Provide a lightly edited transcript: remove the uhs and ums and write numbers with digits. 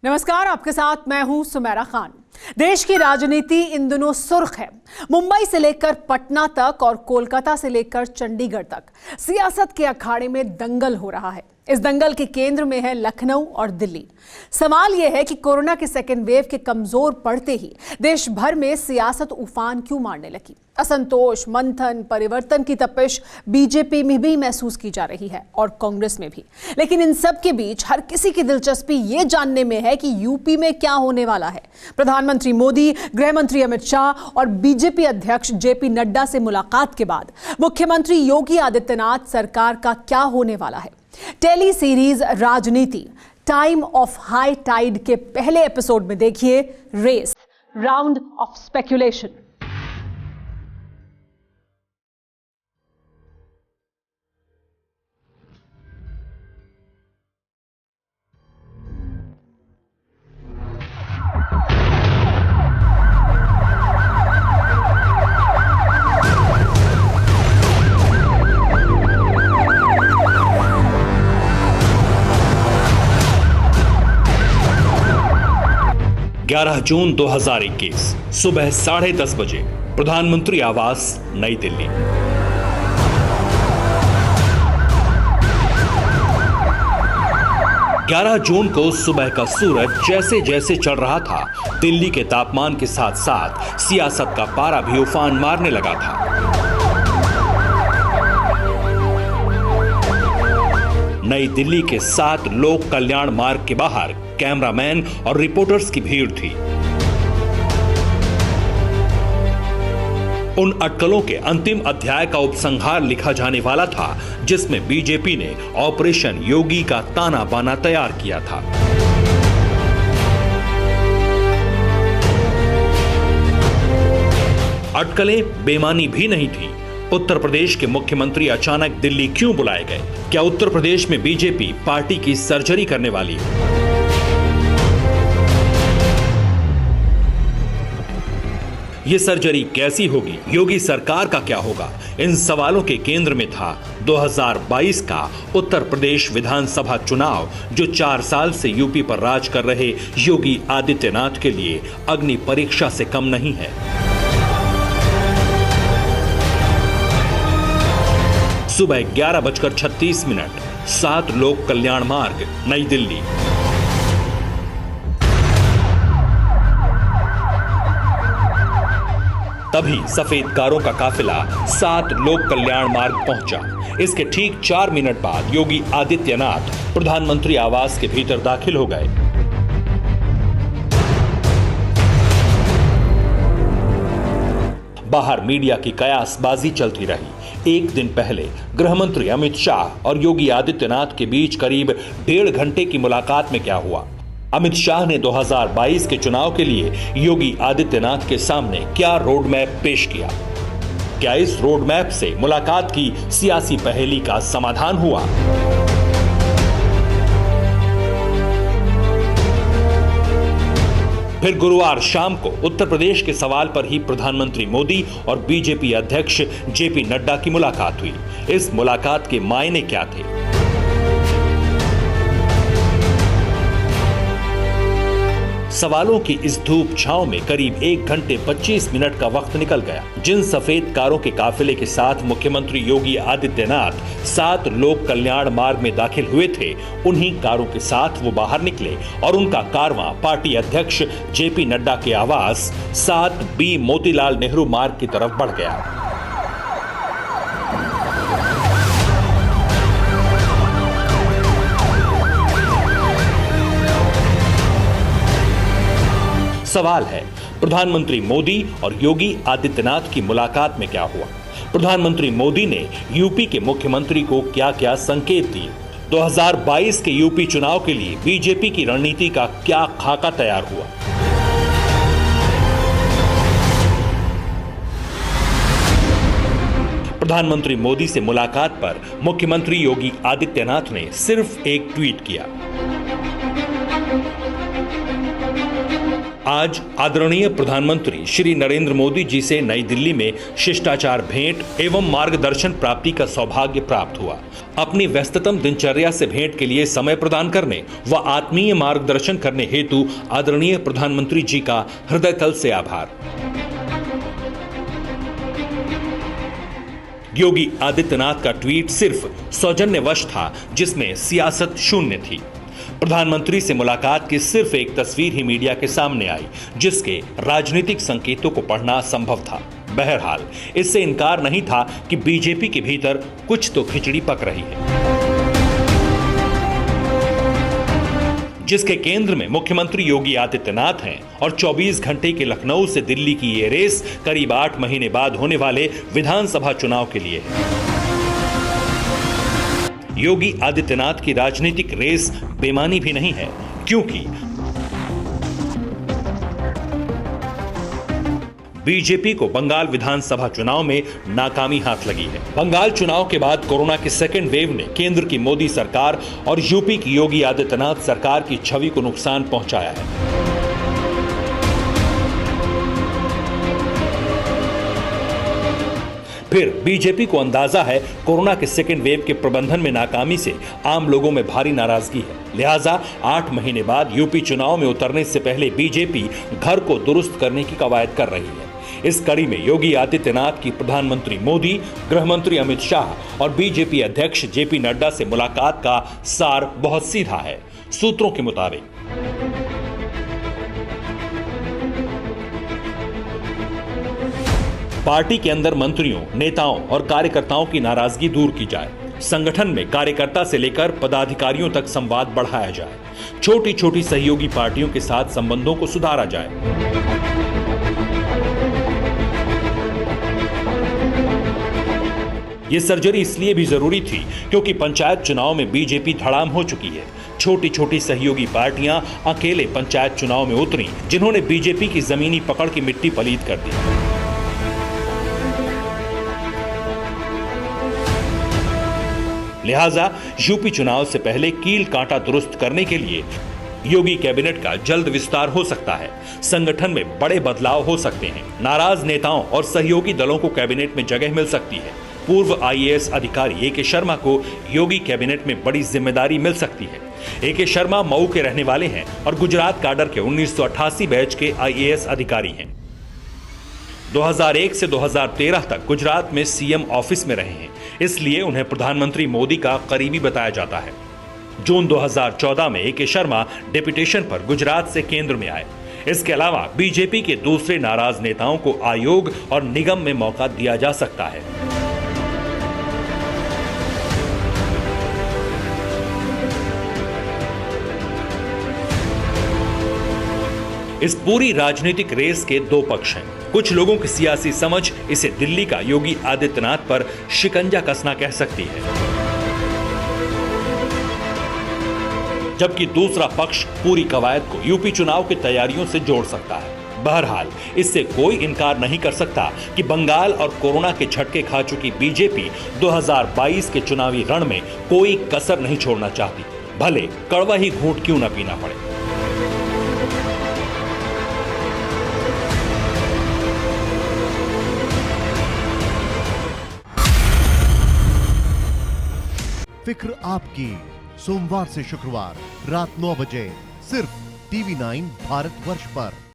नमस्कार, आपके साथ मैं हूं सुमेरा खान। देश की राजनीति इन दिनों सुर्ख है। मुंबई से लेकर पटना तक और कोलकाता से लेकर चंडीगढ़ तक सियासत के अखाड़े में दंगल हो रहा है। इस दंगल के केंद्र में है लखनऊ और दिल्ली। सवाल यह है कि कोरोना के सेकेंड वेव के कमजोर पड़ते ही देश भर में सियासत उफान क्यों मारने लगी। असंतोष, मंथन, परिवर्तन की तपिश बीजेपी में भी महसूस की जा रही है और कांग्रेस में भी। लेकिन इन सब के बीच हर किसी की दिलचस्पी ये जानने में है कि यूपी में क्या होने वाला है। प्रधानमंत्री मोदी, गृह मंत्री अमित शाह और बीजेपी अध्यक्ष जेपी नड्डा से मुलाकात के बाद मुख्यमंत्री योगी आदित्यनाथ सरकार का क्या होने वाला है। टेली सीरीज राजनीति टाइम ऑफ हाई टाइड के पहले एपिसोड में देखिए रेस, राउंड ऑफ स्पेकुलेशन। जून 2021 सुबह 10:30 बजे प्रधानमंत्री आवास, नई दिल्ली। जून को सुबह का सूरज जैसे जैसे चढ़ रहा था, दिल्ली के तापमान के साथ साथ सियासत का पारा भी उफान मारने लगा था। नई दिल्ली के 7 लोक कल्याण मार्ग के बाहर कैमरामैन और रिपोर्टर्स की भीड़ थी। उन अटकलों के अंतिम अध्याय का उपसंहार लिखा जाने वाला था, जिसमें बीजेपी ने ऑपरेशन योगी का ताना बाना तैयार किया था। अटकलें बेमानी भी नहीं थी। उत्तर प्रदेश के मुख्यमंत्री अचानक दिल्ली क्यों बुलाए गए? क्या उत्तर प्रदेश में बीजेपी पार्टी की सर्जरी करने वाली है? ये सर्जरी कैसी होगी? योगी सरकार का क्या होगा? इन सवालों के केंद्र में था 2022 का उत्तर प्रदेश विधानसभा चुनाव, जो 4 साल से यूपी पर राज कर रहे योगी आदित्यनाथ के लिए अग्नि परीक्षा से कम नहीं है। सुबह 11:36, 7 लोक कल्याण मार्ग, नई दिल्ली। तभी सफेद कारों का काफिला 7 लोक कल्याण मार्ग पहुंचा। इसके ठीक 4 मिनट बाद योगी आदित्यनाथ प्रधानमंत्री आवास के भीतर दाखिल हो गए। बाहर मीडिया की कयासबाजी चलती रही। एक दिन पहले गृह मंत्री अमित शाह और योगी आदित्यनाथ के बीच करीब 1.5 घंटे की मुलाकात में क्या हुआ? अमित शाह ने 2022 के चुनाव के लिए योगी आदित्यनाथ के सामने क्या रोड मैप पेश किया? क्या इस रोड मैप से मुलाकात की सियासी पहेली का समाधान हुआ? फिर गुरुवार शाम को उत्तर प्रदेश के सवाल पर ही प्रधानमंत्री मोदी और बीजेपी अध्यक्ष जेपी नड्डा की मुलाकात हुई। इस मुलाकात के मायने क्या थे? सवालों की इस धूप छांव में करीब 1 घंटे 25 मिनट का वक्त निकल गया। जिन सफेद कारों के काफिले के साथ मुख्यमंत्री योगी आदित्यनाथ 7 लोक कल्याण मार्ग में दाखिल हुए थे, उन्हीं कारों के साथ वो बाहर निकले और उनका कारवां पार्टी अध्यक्ष जेपी नड्डा के आवास 7B मोतीलाल नेहरू मार्ग की तरफ बढ़ गया। सवाल है, प्रधानमंत्री मोदी और योगी आदित्यनाथ की मुलाकात में क्या हुआ? प्रधानमंत्री मोदी ने यूपी के मुख्यमंत्री को क्या क्या संकेत दिए? 2022 के यूपी चुनाव के लिए बीजेपी की रणनीति का क्या खाका तैयार हुआ? प्रधानमंत्री मोदी से मुलाकात पर मुख्यमंत्री योगी आदित्यनाथ ने सिर्फ एक ट्वीट किया। आज आदरणीय प्रधानमंत्री श्री नरेंद्र मोदी जी से नई दिल्ली में शिष्टाचार भेंट एवं मार्गदर्शन प्राप्ति का सौभाग्य प्राप्त हुआ। अपनी व्यस्ततम दिनचर्या से भेंट के लिए समय प्रदान करने व आत्मीय मार्गदर्शन करने हेतु आदरणीय प्रधानमंत्री जी का हृदय तल से आभार। योगी आदित्यनाथ का ट्वीट सिर्फ सौजन्यवश था, जिसमें सियासत शून्य थी। प्रधानमंत्री से मुलाकात की सिर्फ एक तस्वीर ही मीडिया के सामने आई, जिसके राजनीतिक संकेतों को पढ़ना संभव था। बहरहाल इससे इनकार नहीं था कि बीजेपी के भीतर कुछ तो खिचड़ी पक रही है, जिसके केंद्र में मुख्यमंत्री योगी आदित्यनाथ हैं और 24 घंटे के लखनऊ से दिल्ली की ये रेस करीब 8 महीने बाद होने वाले विधानसभा चुनाव के लिए है। योगी आदित्यनाथ की राजनीतिक रेस बेमानी भी नहीं है, क्योंकि बीजेपी को बंगाल विधानसभा चुनाव में नाकामी हाथ लगी है। बंगाल चुनाव के बाद कोरोना के सेकेंड वेव ने केंद्र की मोदी सरकार और यूपी की योगी आदित्यनाथ सरकार की छवि को नुकसान पहुंचाया है। फिर बीजेपी को अंदाजा है कोरोना के सेकेंड वेव के प्रबंधन में नाकामी से आम लोगों में भारी नाराजगी है। लिहाजा 8 महीने बाद यूपी चुनाव में उतरने से पहले बीजेपी घर को दुरुस्त करने की कवायद कर रही है। इस कड़ी में योगी आदित्यनाथ की प्रधानमंत्री मोदी, गृह मंत्री अमित शाह और बीजेपी अध्यक्ष जेपी नड्डा से मुलाकात का सार बहुत सीधा है। सूत्रों के मुताबिक पार्टी के अंदर मंत्रियों, नेताओं और कार्यकर्ताओं की नाराजगी दूर की जाए। संगठन में कार्यकर्ता से लेकर पदाधिकारियों तक संवाद बढ़ाया जाए। छोटी छोटी सहयोगी पार्टियों के साथ संबंधों को सुधारा जाए। ये सर्जरी इसलिए भी जरूरी थी क्योंकि पंचायत चुनाव में बीजेपी धड़ाम हो चुकी है। छोटी छोटी सहयोगी पार्टियां अकेले पंचायत चुनाव में उतरी, जिन्होंने बीजेपी की जमीनी पकड़ की मिट्टी पलीद कर दी। लिहाजा यूपी चुनाव से पहले कील कांटा दुरुस्त करने के लिए योगी कैबिनेट का जल्द विस्तार हो सकता है। संगठन में बड़े बदलाव हो सकते हैं। नाराज नेताओं और सहयोगी दलों को कैबिनेट में जगह मिल सकती है। पूर्व आईएएस अधिकारी ए.के. शर्मा को योगी कैबिनेट में बड़ी जिम्मेदारी मिल सकती है। ए.के. शर्मा मऊ के रहने वाले हैं और गुजरात काडर के 1988 बैच के आईएएस अधिकारी हैं। 2001 से 2013 तक गुजरात में सीएम ऑफिस में रहे हैं, इसलिए उन्हें प्रधानमंत्री मोदी का करीबी बताया जाता है। जून 2014 में ए.के. शर्मा डेपुटेशन पर गुजरात से केंद्र में आए। इसके अलावा बीजेपी के दूसरे नाराज नेताओं को आयोग और निगम में मौका दिया जा सकता है। इस पूरी राजनीतिक रेस के दो पक्ष हैं। कुछ लोगों की सियासी समझ इसे दिल्ली का योगी आदित्यनाथ पर शिकंजा कसना कह सकती है, जबकि दूसरा पक्ष पूरी कवायद को यूपी चुनाव की तैयारियों से जोड़ सकता है। बहरहाल इससे कोई इनकार नहीं कर सकता कि बंगाल और कोरोना के झटके खा चुकी बीजेपी 2022 के चुनावी रण में कोई कसर नहीं छोड़ना चाहती, भले कड़वा ही घूंट क्यों न पीना पड़े। फिक्र आपकी, सोमवार से शुक्रवार रात 9 बजे सिर्फ TV9 भारतवर्ष पर।